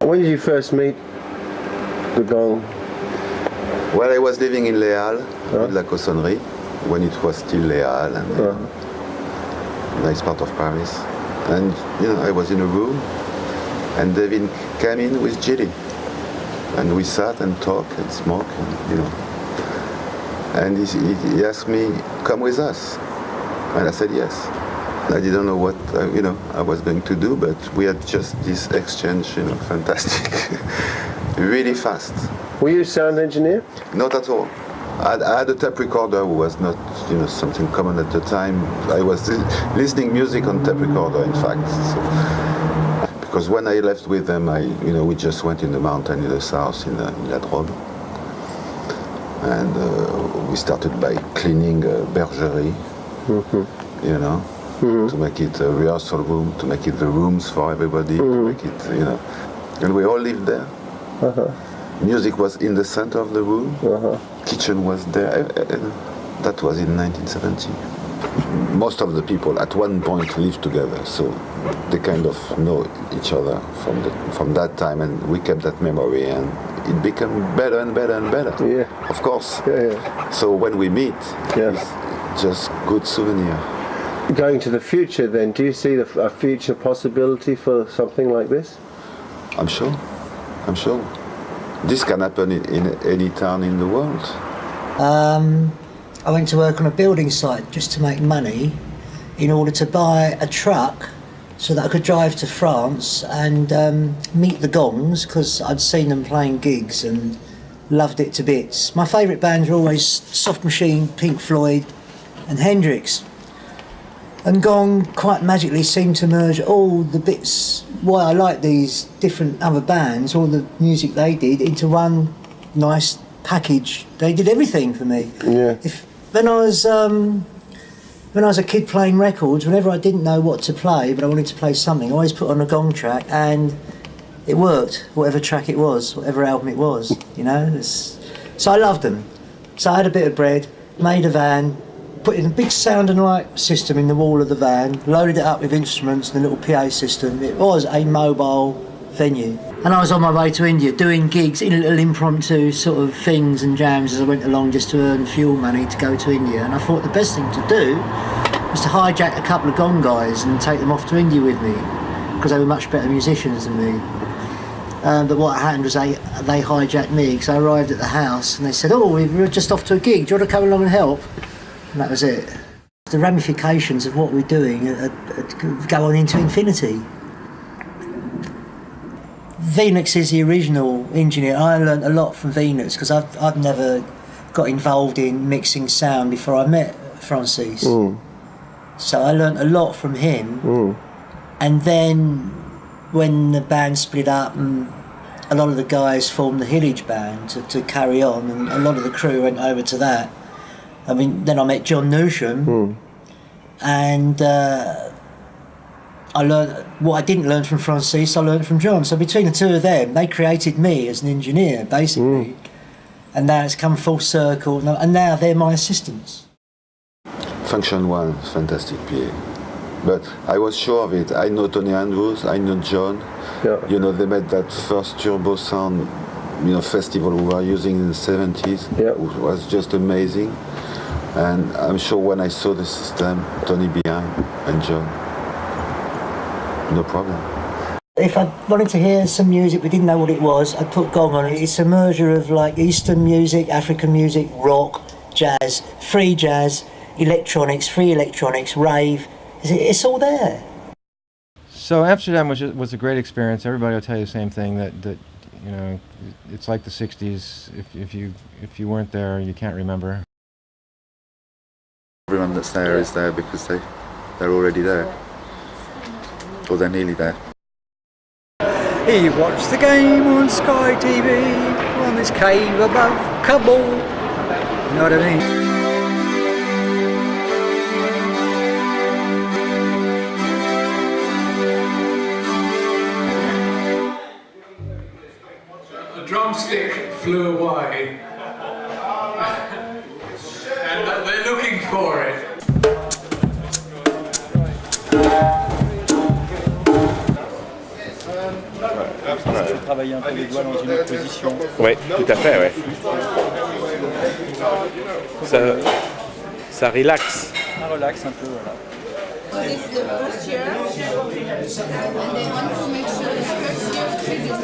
When did you first meet the Gong? Well, I was living in Les Halles, de la Cossonnerie, when it was still Les Halles, and nice part of Paris. And I was in a room, and David came in with Gilly, and we sat and talked and smoked, and he asked me, "Come with us," and I said yes. I didn't know what I was going to do, but we had just this exchange, fantastic, really fast. Were you a sound engineer? Not at all. I had a tape recorder who was not, something common at the time. I was listening music on tape recorder, in fact. So, because when I left with them, we just went in the mountain in the south, in La Drôme, and we started by cleaning a bergerie, to make it a rehearsal room, to make it the rooms for everybody, to make it, and we all lived there. Music was in the center of the room. Kitchen was there. That was in 1970. Most of the people at one point lived together, so they kind of know each other from that time, and we kept that memory, and it became better and better and better. Yeah. Of course. Yeah. So when we meet, it's just good souvenir. Going to the future, then, do you see a future possibility for something like this? I'm sure. This can happen in any town in the world. I went to work on a building site just to make money in order to buy a truck so that I could drive to France and meet the Gongs, because I'd seen them playing gigs and loved it to bits. My favourite bands were always Soft Machine, Pink Floyd and Hendrix. And Gong quite magically seemed to merge all the bits, why I like these different other bands, all the music they did, into one nice package. They did everything for me. Yeah. When I was a kid playing records, whenever I didn't know what to play, but I wanted to play something, I always put on a Gong track, and it worked, whatever track it was, whatever album it was, So I loved them. So I had a bit of bread, made a van, put in a big sound and light system in the wall of the van, loaded it up with instruments and a little PA system. It was a mobile venue. And I was on my way to India doing gigs, in little impromptu sort of things and jams as I went along, just to earn fuel money to go to India. And I thought the best thing to do was to hijack a couple of Gong guys and take them off to India with me, because they were much better musicians than me. But what happened was they hijacked me, because I arrived at the house and they said, "Oh, we're just off to a gig, do you want to come along and help?" And that was it. The ramifications of what we're doing go on into infinity. Venus is the original engineer. I learnt a lot from Venus, because I've never got involved in mixing sound before I met Francis. So I learnt a lot from him. And then when the band split up and a lot of the guys formed the Hillage band to carry on, and a lot of the crew went over to that. Then I met John Newsham, and I learned what I didn't learn from Francis, I learned from John. So between the two of them, they created me as an engineer, basically. And now it's come full circle, and now they're my assistants. Function One, fantastic PA. But I was sure of it. I know Tony Andrews, I know John. Yeah. They made that first turbo sound, festival we were using in the 70s. Yeah. It was just amazing. And I'm sure when I saw the system, Tony behind and John, no problem. If I wanted to hear some music but didn't know what it was, I'd put Gong on it. It's a merger of like Eastern music, African music, rock, jazz, free jazz, electronics, rave. It's all there. So Amsterdam was a great experience. Everybody will tell you the same thing, that it's like the 60s. If you weren't there, you can't remember. Everyone that's there is there because they're already there, or they're nearly there. He watched the game on Sky TV from his cave above Kabul. You know what I mean? The drumstick flew away. And they're looking for it. Right. travailler un peu les doigts dans une autre position. Oui, tout à fait, ouais. Ça relaxe. Ça relaxe un peu, voilà. So this is the first year, and they want to make sure the first year students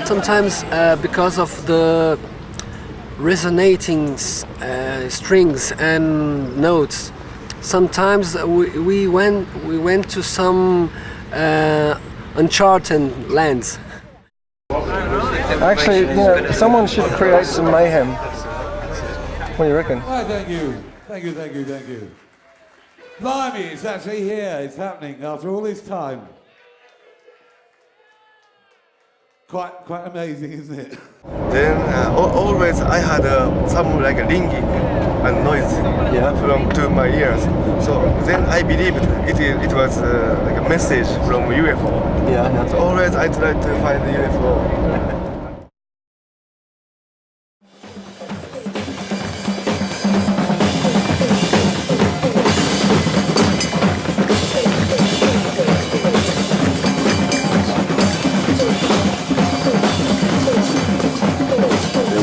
Sometimes because of the resonating strings and notes, sometimes we went to some uncharted lands. Actually, you know, someone should create some mayhem. What do you reckon? Oh, thank you. Thank you, thank you, thank you. Blimey, it's actually here. It's happening after all this time. Quite amazing, isn't it? Then always I had some like ringing and noise to my ears. So then I believed it was like a message from UFO. Yeah. So always I try to find the UFO.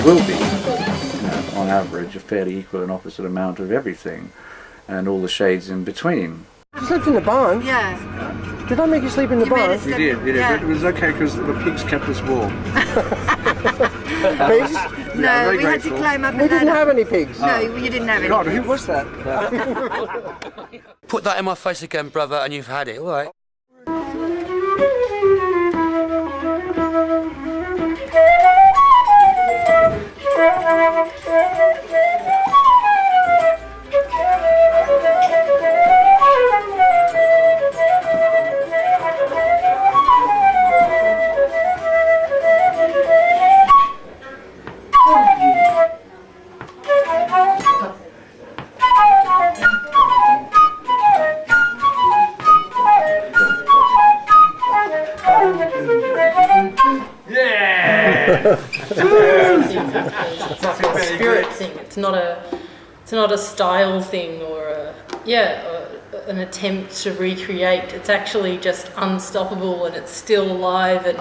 Will be, on average, a fairly equal and opposite amount of everything, and all the shades in between. You slept in the barn? Yeah. Did I make you sleep in the barn? We did, Yeah. but it was okay because the pigs kept us warm. Pigs? No, we had to climb up a ladder. We didn't have any pigs. No, you didn't have any. God, who was that? Put that in my face again, brother, and you've had it, all right? It's a spirit thing. It's not a style thing or an attempt to recreate. It's actually just unstoppable and it's still alive, and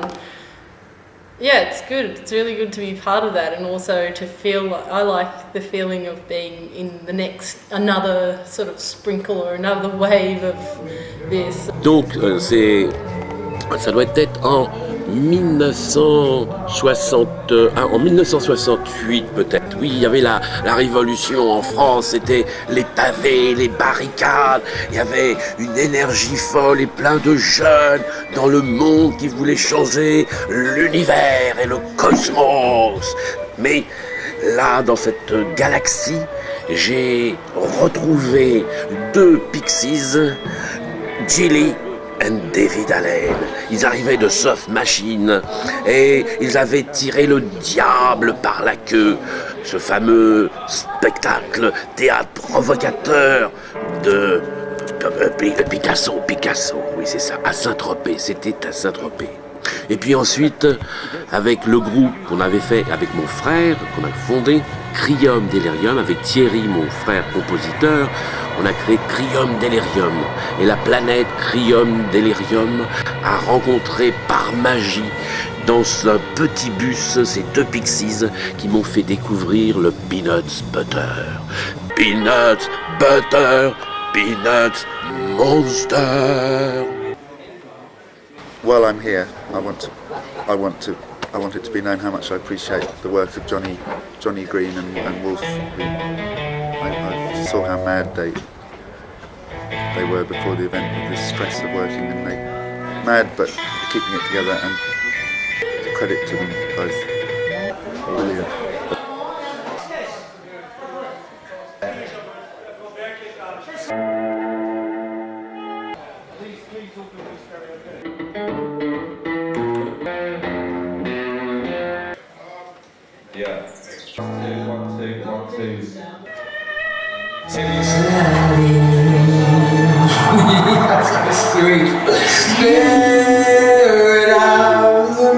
it's good. It's really good to be part of that, and also to feel I like the feeling of being in another sort of sprinkle or another wave of this. Donc ça doit être en 1968 peut-être. Oui, il y avait la révolution en France, c'était les pavés, les barricades, il y avait une énergie folle et plein de jeunes dans le monde qui voulaient changer l'univers et le cosmos. Mais là, dans cette galaxie, j'ai retrouvé deux pixies, Gilly and David Allen. Ils arrivaient de Soft Machine et ils avaient tiré le diable par la queue. Ce fameux spectacle théâtre provocateur de Picasso, oui c'est ça, à Saint-Tropez, c'était à Saint-Tropez. Et puis ensuite, avec le groupe qu'on avait fait avec mon frère, qu'on a fondé, Crium Delirium, avec Thierry, mon frère compositeur, on a créé Crium Delirium. Et la planète Crium Delirium a rencontré par magie dans un petit bus ces deux pixies qui m'ont fait découvrir le Peanuts Butter. Peanuts Butter, Peanuts Monster. While I'm here, I want it to be known how much I appreciate the work of Johnny Green and Wolf. I saw how mad they were before the event with the stress of working, and they mad but keeping it together, and credit to them both. Brilliant. Street, spirit of the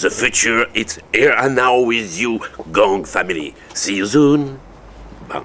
The future, it's here and now with you, Gong family. See you soon. Bye.